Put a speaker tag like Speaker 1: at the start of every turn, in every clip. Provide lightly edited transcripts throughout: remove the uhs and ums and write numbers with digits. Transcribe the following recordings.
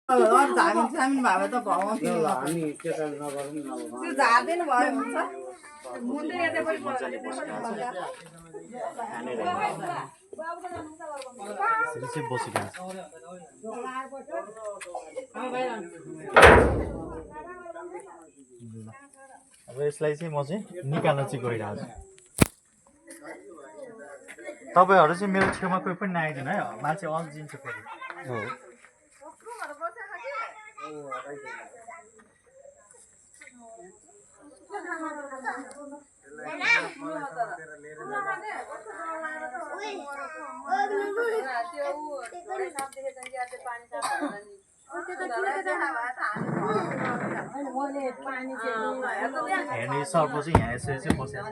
Speaker 1: झामिन सामिन भए त भगाउँथ्यो
Speaker 2: हामी त्यता नगरौँ न अब
Speaker 1: त्यो झार्दैन भयो हुन्छ
Speaker 3: मुन्दै यतै पनि
Speaker 4: मजाले बसिरहेको छ खानेर त्यसै बसिरहेको अब यसलाई चाहिँ म चाहिँ निकाल्न चाहिँ गइरहेको छु तपाईँहरू चाहिँ मेरो छेउमा कोही पनि नआइदिनु है मान्छे अल्झिन्छ फेरि हो हेर्ने सर्प चाहिँ यहाँ यसरी चाहिँ बसेको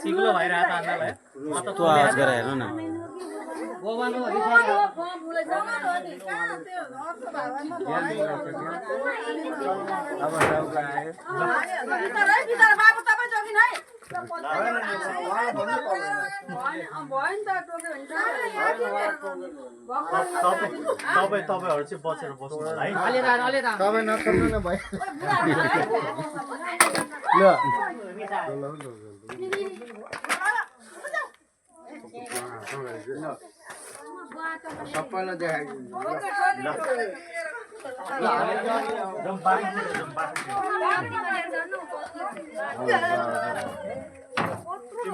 Speaker 4: सिग्लो भइरहेको त अन्दालाई
Speaker 2: त्यो आवाज गरेर हेर्नु न
Speaker 4: तपाईँहरू चाहिँ बसेर बस्नु है
Speaker 2: तपाईँ नखर्नु न भाइ सबैलाई देखाइदिनु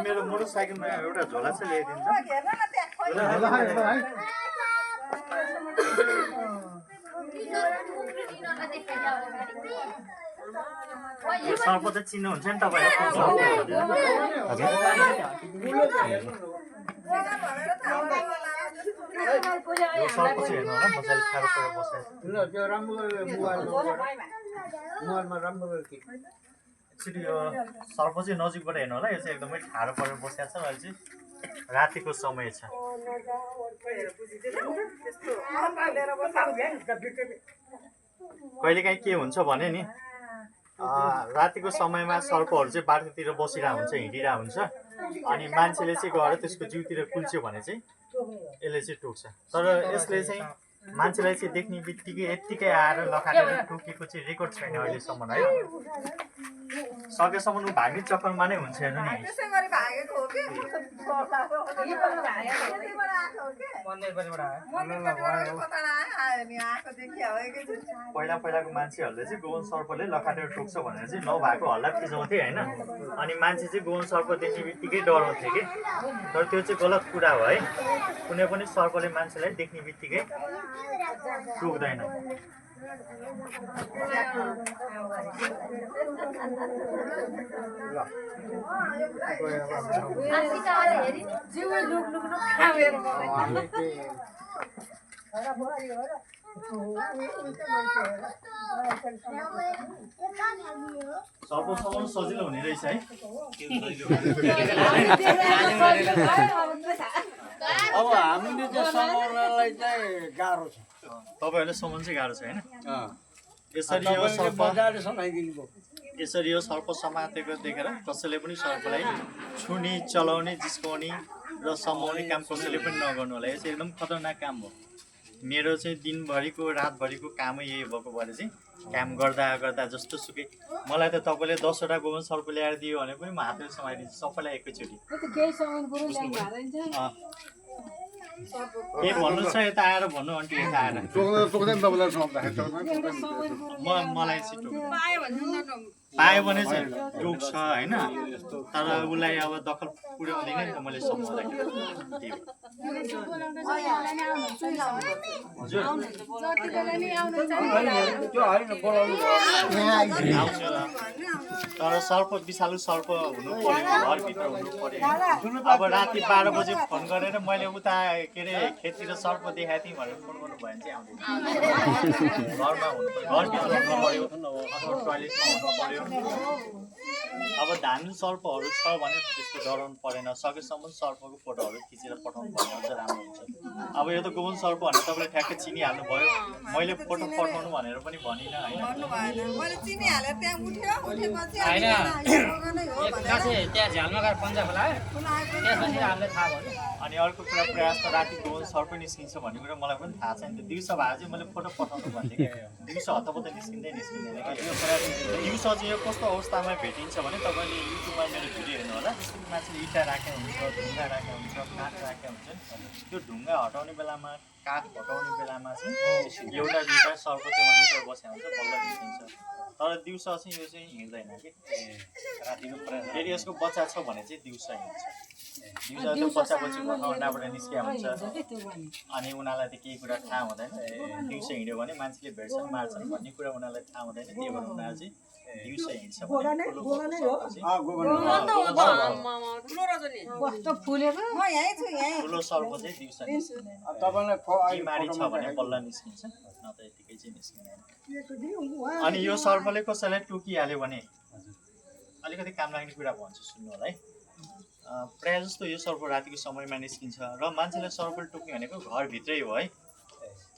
Speaker 4: मेरो मोटरसाइकलमा एउटा झोला चाहिँ ल्याइदिन्छ सर्प चाहिँ चिन्नुहुन्छ नि तपाईँहरू सर्प चाहिँ हेर्नु होला मजाले ठाडो परेर बसेको
Speaker 2: त्यो राम्रो मोबाइलमा राम्रो
Speaker 4: एक्चुली यो सर्प चाहिँ नजिकबाट हेर्नु होला यो चाहिँ एकदमै ठाडो परेर बसेको छ अहिले चाहिँ रातिको समय छ कहिलेकाहीँ के हुन्छ भने नि रातिको समयमा सर्पहरू चाहिँ बाटोतिर बसिरहेको हुन्छ हिँडिरहेको हुन्छ अनि मान्छेले चाहिँ गएर त्यसको जिउतिर कुल्च्यो भने चाहिँ यसले चाहिँ टोक्छ तर यसले चाहिँ मान्छेलाई चाहिँ देख्ने बित्तिकै यत्तिकै आएर लखाटेर टोकेको चाहिँ रेकर्ड छैन अहिलेसम्म है सकेसम्म ऊ भाग्ने चक्करमा नै हुन्छ हेर्नु नि पहिलाको मान्छेहरूले चाहिँ गोवन सर्पले लखाटेर टोक्छ भनेर चाहिँ नभएको हल्ला फिजाउँथे होइन अनि मान्छे चाहिँ गोवन सर्प देख्ने बित्तिकै डराउँथे कि तर त्यो चाहिँ गलत कुरा हो है कुनै पनि सर्पले मान्छेलाई देख्ने बित्तिकै टोक्दैन सर्पसम्म सजिलो हुने रहेछ है
Speaker 2: अब हामीले चाहिँ समाउनलाई चाहिँ गाह्रो छ
Speaker 4: तपाईँहरूले समाउनु चाहिँ गाह्रो छ होइन यसरी यो सर्प
Speaker 2: मजाले समाइदिनु भयो
Speaker 4: यसरी यो सर्प समातेको देखेर कसैले पनि सर्पलाई छुने चलाउने जिस्काउने र समाउने काम कसैले पनि नगर्नु होला यो चाहिँ एकदम खतरनाक काम हो मेरो चाहिँ दिनभरिको रातभरिको कामै यही भएको भएर चाहिँ काम गर्दा गर्दा जस्तो सुकै मलाई त तपाईँले 10वटा गोवन सर्प ल्याएर दियो भने पनि म हातले समाइदिन्छु सबैलाई एकैचोटि के भन्नु छ यता आएर भन्नु अन्टी यता आएर मलाई चाहिँ पायो भने चाहिँ टोक्छ होइन तर उसलाई अब दखल पुर्याउँदैन नि त मैले सम्झाउँदाखेरि तर सर्प विषालु सर्प हुनु पर्यो घरभित्र हुनु पर्यो अब राति 12 बजे फोन गरेर मैले उता के अरे खेततिर सर्प देखाएको थिएँ भनेर फोन गर्नु भयो भने चाहिँ आउँदैन घरमा हुनु पर्यो घरभित्र हुनु पर्यो अथवा टोयलेटमा हुनु पर्यो अब धानु सर्पहरू छ भने त्यस्तो डराउनु परेन सकेसम्म सर्पको फोटोहरू खिचेर पठाउनु पर्ने अझ राम्रो अब यो त गोवन सर्प भनेर तपाईँले ठ्याक्कै चिनिहाल्नु भयो मैले फोटो पठाउनु भनेर पनि भनिनँ होइन
Speaker 1: भन्नु भएन मैले चिनिहालेँ त्यहाँ उठेपछि
Speaker 5: होइन
Speaker 1: नै हो
Speaker 5: खासै त्यहाँ झ्यालमा गएर पन्जा खोलायो त्यसपछि हामीलाई थाहा भयो
Speaker 4: अनि अर्को कुरा प्रयास त राति गोवन सर्प निस्किन्छ भन्ने कुरा मलाई पनि थाहा छैन त्यो दिउँसो भए चाहिँ मैले फोटो पठाउनु भन्थेँ कि दिउँसो हतपत निस्किँदैन दिउँसो चाहिँ यो कस्तो अवस्थामा भेटिन्छ भने तपाईँले युट्युबमा मेरो भिडियो हेर्नु होला जस्तो मान्छेले इँटा राखेको हुन्छ ढुङ्गा राखेको हुन्छ काठ राखेको हुन्छ त्यो ढुङ्गा हटाउने बेलामा काठ हटाउने बेलामा चाहिँ एउटा दुईवटा सर्प त्यहाँ लुकेर बसेको हुन्छ बल्ल निस्किन्छ तर दिउँसो चाहिँ यो चाहिँ हिँड्दैन कि फेरि यसको बच्चा छ भने चाहिँ दिउँसो हिँड्छ दिउँसो त्यो बच्चा पछि घरमा अन्डाबाट निस्किया हुन्छ अनि उनीहरूलाई त केही कुरा थाहा हुँदैन दिउँसो हिँड्यो भने मान्छेले भेट्छन् मार्छन् भन्ने कुरा उनीहरूलाई थाहा हुँदैन त्यही भएर उनीहरू चाहिँ दिउँसो हिँड्छ ठुलो सर्प चाहिँ दिउँसो बिमारी छ भने बल्ल निस्किन्छ न त यतिकै चाहिँ निस्किँदैन अनि यो सर्पले कसैलाई टोकिहाल्यो भने अलिकति काम लाग्ने कुरा भन्छु सुन्नु होला है प्रायः जस्तो यो सर्प रातिको समयमा निस्किन्छ र मान्छेलाई सर्पले टोक्ने भनेको घरभित्रै हो है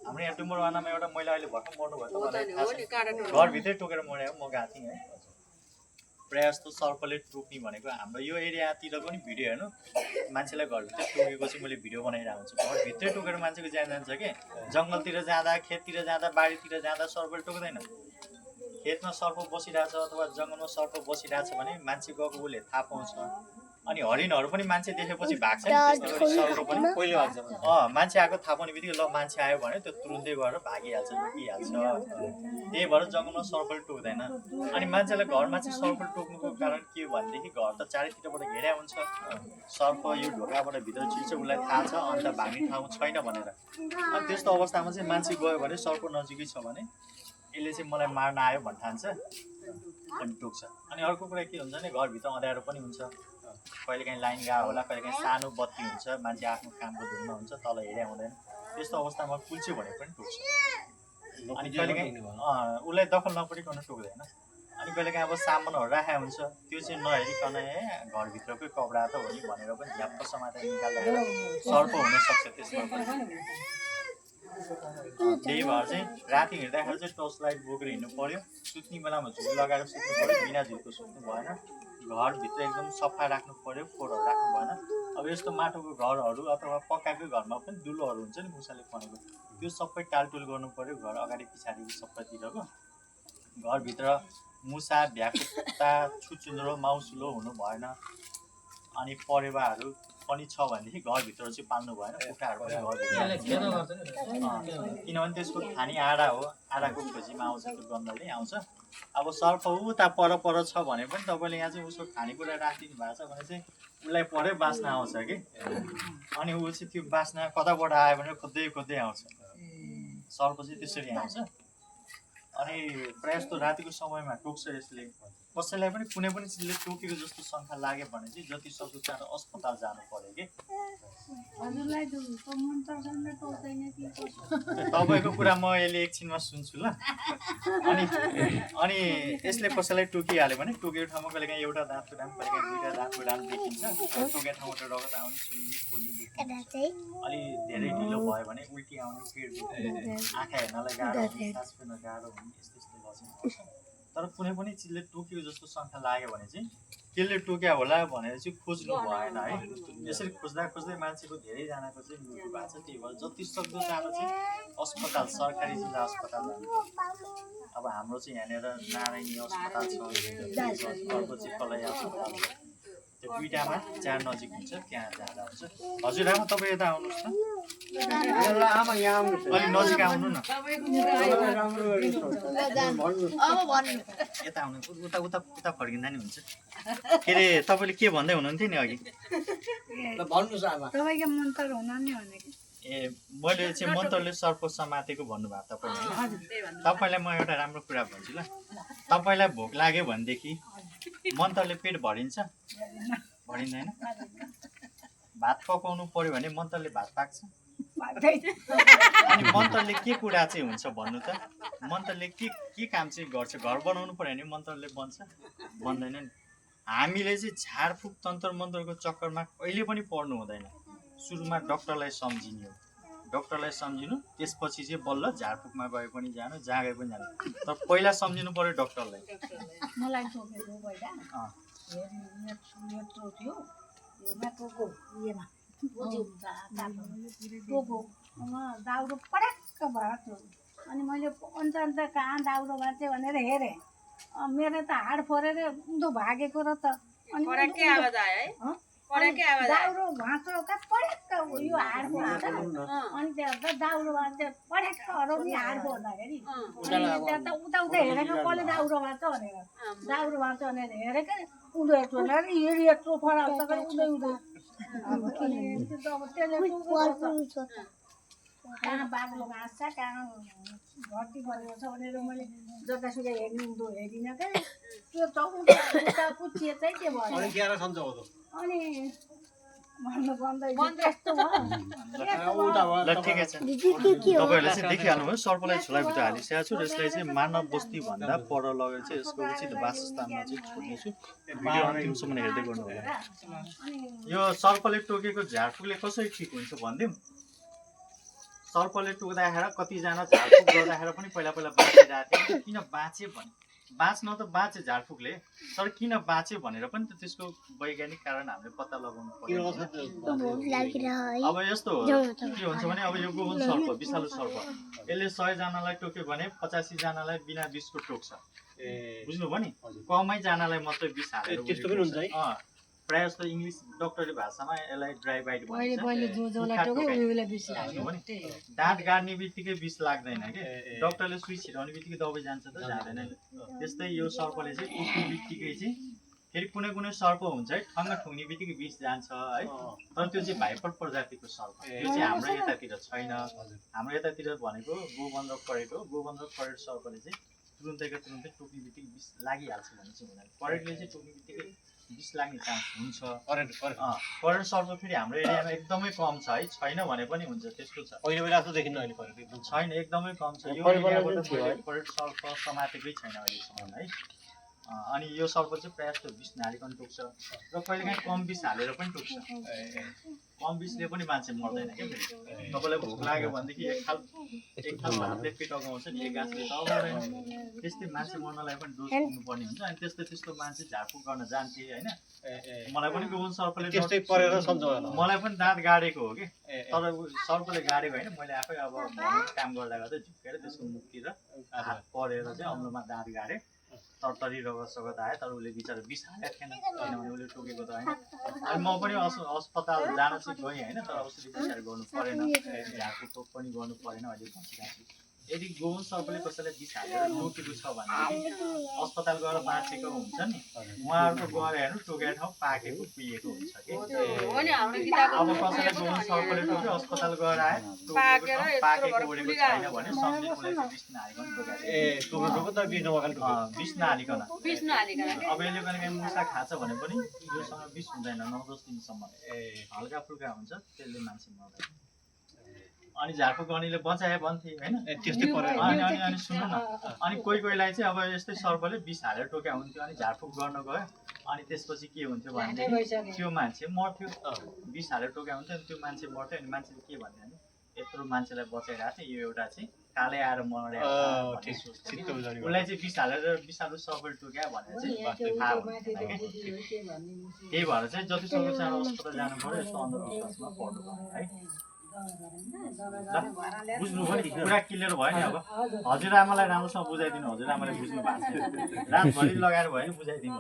Speaker 4: हाम्रो यहाँ डुमरवानामा एउटा महिला अहिले भर्खर मर्नु भयो घरभित्रै टोकेर मर्यो म गएको थिएँ है प्रायः जस्तो सर्पले टोक्ने भनेको हाम्रो यो एरियातिर पनि भिडियो हेर्नु मान्छेलाई घरभित्र टोकेको चाहिँ मैले भिडियो बनाइरहेको हुन्छु घरभित्रै टोकेर मान्छेको ज्यान जान्छ कि जङ्गलतिर जाँदा खेततिर जाँदा बारीतिर जाँदा सर्पले टोक्दैन खेतमा सर्प बसिरहेछ अथवा जङ्गलमा सर्प बसिरहेछ भने मान्छे गएको उसले थाहा पाउँछ अनि हरिणहरू पनि मान्छे देखेपछि भाग्छ नि त्यस्तै गरी सर्प पनि पहिले भाग्छ मान्छे आएको थाहा पाउने बित्तिकै ल मान्छे आयो भने त्यो तुरुन्तै गएर भागिहाल्छ लुकिहाल्छ त्यही भएर जङ्गलमा सर्पले टोक्दैन अनि मान्छेलाई घरमा चाहिँ सर्पले टोक्नुको कारण के हो भनेदेखि घर त चारैतिरबाट घेरा हुन्छ सर्प यो ढोकाबाट भित्र छिर्छ उसलाई थाहा छ अन्त भाग्ने ठाउँ छैन भनेर अनि त्यस्तो अवस्थामा चाहिँ मान्छे गयो भने सर्प नजिकै छ भने यसले चाहिँ मलाई मार्न आयो भन्ने ठान्छ अनि टोक्छ अनि अर्को कुरा के हुन्छ भने घरभित्र अँध्यारो पनि हुन्छ कहिलेकाहीँ लाइन गएको होला कहिलेकाहीँ सानो बत्ती हुन्छ मान्छे आफ्नो कामको धुनमा हुन्छ तल हेऱ्या हुँदैन त्यस्तो अवस्थामा कुल्च्यो भने पनि टोक्छ अनि कहिलेकाहीँ उसलाई दखल नपरिकन टोक्दैन अनि कहिलेकाहीँ अब सामानहरू राखेको हुन्छ त्यो चाहिँ नहेरिकन घरभित्रकै कपडा त हो नि भनेर पनि झ्याप्प समातेर निकाल्दा सर्प हुनसक्छ त्यसमा पनि त्यही भएर चाहिँ राति हिँड्दाखेरि चाहिँ टर्च लाइट बोकेर हिँड्नु पऱ्यो सुत्ने बेलामा झुल लगाएर सुत्नु पऱ्यो बिना झुलको सुत्नु भएन घरभित्र एकदम सफा राख्नु पऱ्यो फोहोरहरू राख्नु भएन अब यस्तो माटोको घरहरू अथवा पक्काको घरमा पनि दुलोहरू हुन्छ नि मुसाले खनेको त्यो सबै टालटुल गर्नु पऱ्यो घर अगाडि पछाडि सबैतिरको घरभित्र मुसा भ्याकुता छुचुन्द्रो माउसुलो हुनु भएन अनि परेवाहरू पनि छ भनेदेखि घरभित्र चाहिँ पाल्नु भएन कुखुराहरू पनि घरभित्र किनभने त्यसको खाने आँडा हो आँडाको खोजीमा आउँछ त्यो गन्धले आउँछ अब सर्प उता पर छ भने पनि तपाईँले यहाँ चाहिँ उसको खानेकुरा राखिदिनु भएको छ भने चाहिँ उसलाई परै बास्ना आउँछ कि अनि ऊ चाहिँ त्यो बास्ना कताबाट आयो भनेर खोज्दै खोज्दै आउँछ सर्प चाहिँ त्यसरी आउँछ अनि प्रायः जस्तो रातिको समयमा टोक्छ यसले कसैलाई पनि कुनै पनि चिजले टोकेको जस्तो शङ्का लाग्यो भने चाहिँ जति सक्दो चाँडो अस्पताल जानु पर्यो कि तपाईँको कुरा म यसले एकछिनमा सुन्छु ल अनि यसले कसैलाई टोकिहाल्यो भने टोकेको ठाउँमा कहिलेकाहीँ एउटा दाँतको डाम कहिलेकाहीँ दुईवटा दाँतको डाम देखिन्छ टोकेको ठाउँबाट रगत आउने सुन्ने खोल्ने अलि धेरै ढिलो भयो भने उल्टी आउने पेट दुख्ने आँखा हेर्नलाई गाह्रो हुने सास फेर्न गाह्रो हुने यस्तो यस्तो लक्षण तर कुनै पनि चिजले टोकेको जस्तो शङ्का लाग्यो भने चाहिँ त्यसले टोक्या होला भनेर चाहिँ खोज्नु भएन है यसरी खोज्दा खोज्दै मान्छेको धेरैजनाको चाहिँ मृत्यु भएको छ त्यही भएर जति सक्दो चाँडो चाहिँ अस्पताल सरकारी जिल्ला अस्पताल जानु अब हाम्रो चाहिँ यहाँनिर नारायणी अस्पताल छ अर्को चाहिँ कलैया अस्पताल छ त्यो दुईटामा जहाँ नजिक हुन्छ त्यहाँ जाँदा हुन्छ हजुर आमा तपाईँ यता आउनुहोस् न अलिक नजिक आउनु न यता आउनु उता उता उता फर्किँदा नि हुन्छ के अरे तपाईँले के भन्दै हुनुहुन्थ्यो नि अघि ए मैले चाहिँ मन्तरले सर्प समातेको भन्नुभएको तपाईँले तपाईँलाई म एउटा राम्रो कुरा भन्छु ल तपाईँलाई भोक लाग्यो भनेदेखि मन्तरले पेट भरिन्छ भरिँदैन भात पकाउनु पर्यो भने मन्तरले भात पाक्छ अनि मन्तरले के कुरा चाहिँ हुन्छ भन्नु त मन्तरले के काम चाहिँ गर्छ घर बनाउनु पर्यो भने मन्तरले बन्छ बन्दैन नि हामीले चाहिँ झाडफुक तन्त्र मन्त्रको चक्करमा कहिले पनि पर्नु हुँदैन सुरुमा डक्टरलाई सम्झिने हो डक्टरलाई सम्झिनु त्यसपछि चाहिँ बल्ल झारफुकमा गए पनि जानु जहाँ गए पनि जानु तर पहिला सम्झिनु पर्यो डक्टरलाई
Speaker 3: मलाई टोकेको पहिला यत्रो थियो टोको उयोमा टोको दाउरो पड्याक्क भएको थियो अनि मैले अन्त कहाँ दाउरो भएको थियो भनेर हेरेँ मेरो त हाड फोरेर उँधो भागेको र त अनि दाउरो भाँचो पड्याक्क यो हाड फोर्दा अनि त्यहाँ दाउरो भाँच्यो पड्याक्क हराउने हाड फोर्दाखेरि अनि त्यहाँ त उता हेरेको कसले दाउरो भाँच्छ भनेर दाउरो भाँच्छ भनेर हेरेकै उँधो हेर्छु भनेर हेरी यत्रो फराउँछ उँधै उँधो कहाँ बाग्लो घाँस छ कहाँ भर्ती गरेको छ भनेर मैले जतासुकै हेर्ने उँधो हेरिनँ क्या त्यो उता पुच्छिए चाहिँ के भयो अनि भन्नु बन्दैछ त्यस्तो
Speaker 4: ल ठिकै छ तपाईँहरूले चाहिँ देखिहाल्नुभयो सर्पलाई झोलाभित्र हालिसकेको छु र यसलाई चाहिँ मानव बस्ती भन्दा पर लगेर चाहिँ यसको उचित वासस्थानमा चाहिँ छोड्नेछु भिडियो अन्तिमसम्म हेर्दै गर्नु होला यो सर्पले टोकेको झारफुकले कसरी ठिक हुन्छ भनिदिउँ सर्पले टोक्दाखेरि कतिजना झारफुक गर्दाखेरि पनि पहिला बाँचिरहेको थियो किन बाँचे भने बाँच्न त बाँचे झारफुकले तर किन बाँच्यो भनेर पनि त त्यसको वैज्ञानिक कारण हामीले पत्ता लगाउनु पर्यो अब यस्तो हो के हुन्छ भने अब यो गोवन सर्प विषालु सर्प यसले 100 जनालाई टोक्यो भने 85 जनालाई बिना विषको टोक्छ बुझ्नुभयो नि कमै जनालाई मात्रै विष हालेर प्रायः जस्तो इङ्ग्लिस डक्टरी भाषामा यसलाई ड्राई बाइट भन्छ दाँत गाड्ने बित्तिकै विष लाग्दैन कि डक्टरले सुई छिराउने बित्तिकै दबाई जान्छ त जाँदैन त्यस्तै यो सर्पले चाहिँ टोक्ने बित्तिकै चाहिँ फेरि कुनै सर्प हुन्छ है ठङ्ग ठुङ्ने बित्तिकै विष जान्छ है तर त्यो चाहिँ भाइपर प्रजातिको सर्प त्यो चाहिँ हाम्रो यतातिर छैन हाम्रो यतातिर भनेको गोबन्धक परेको सर्पले चाहिँ तुरुन्तैको तुरुन्तै टोक्ने बित्तिकै विष लागिहाल्छ भने चाहिँ हुँदैन करेन्टले चाहिँ टोक्ने बित्तिकै विष लाग्ने चान्स हुन्छ करेन्ट सर्प फेरि हाम्रो एरियामा एकदमै कम छ है छैन भने पनि हुन्छ त्यस्तो छ छैन एकदमै कम छ यो एरियाबाट करेन्ट सर्प समातेकै छैन अहिलेसम्म है अनि यो सर्प चाहिँ प्रायः जस्तो विष नहालिकन टोक्छ र कहिलेकाहीँ कम विष हालेर पनि टोक्छ कम विषले पनि मान्छे मर्दैन क्या फेरि तपाईँलाई भोक लाग्यो भनेदेखि एक खाल भातले पेट अगाउँछ नि एक गाँसले त अगाउँदैन त्यस्तै मान्छे मर्नलाई पनि डोज दिनुपर्ने हुन्छ अनि त्यस्तो मान्छे झारफुक गर्न जान्थे होइन मलाई पनि गोवन सर्पले मलाई पनि दाँत गाडेको हो कि तर सर्पले गाडेको होइन मैले आफै अब काम गर्दा गर्दै झुक्केर त्यसको मुखतिर हात परेर चाहिँ औँलोमा दाँत गाडेँ तरतरी रगत आयो तर उसले बिचरा विष हालेको थिएन किनभने उसले टोकेको त होइन अनि म पनि अस्पताल जान चाहिँ गएँ होइन तर उसले विचार गर्नु परेन झारफुक पनि गर्नु परेन अहिले बसिरहेको छु यदि गोवन सर्पले कसैलाई विष हालेर टोकेको छ भनेदेखि अस्पताल गएर बाँचेको हुन्छ नि उहाँहरूको गएर हेर्नु टोकेको ठाउँ पाकेको पिएको हुन्छ कि अब कसैलाई गोवन सर्पले टोक्यो अस्पताल गएर आयो पाकेको ओडेको छैन भने सम्झि उसलाई विष नहालिकन विष नहालिकन अब यसले कहिलेकाहीँ मुसा खान्छ भने पनि योसँग विष हुँदैन 9-10 दिनसम्म हल्का फुल्का हुन्छ त्यसले मान्छे मर्दैन अनि झारफुक गर्नेले बचाए भन्थे होइन अनि सुन्नु न अनि कोहीलाई चाहिँ अब यस्तै सर्पले विष हालेर टोक्या हुन्थ्यो अनि झारफुक गर्न गयो अनि त्यसपछि के हुन्थ्यो भनेदेखि त्यो मान्छे मर्थ्यो विष हालेर टोक्या हुन्थ्यो अनि त्यो मान्छे मर्थ्यो अनि मान्छेले के भन्थ्यो भने यत्रो मान्छेलाई बचाइरहेको थियो यो एउटा चाहिँ कालै आएर मरेको उसलाई चाहिँ विष हालेर विषालु सर्पले टोक्या भनेर चाहिँ थाहा हुन्थेन क्या त्यही भएर चाहिँ जतिसक्दो चाहिँ अस्पताल जानु पर्यो यस्तो अन्धविश्वासमा पर्नु है बुझ्नुभयो नि कुरा क्लियर भयो नि अब हजुरआमालाई राम्रोसँग बुझाइदिनु हजुरआमाले बुझ्नु भएको छ रातभरि लगाएर भयो नि बुझाइदिनु ल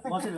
Speaker 4: म चाहिँ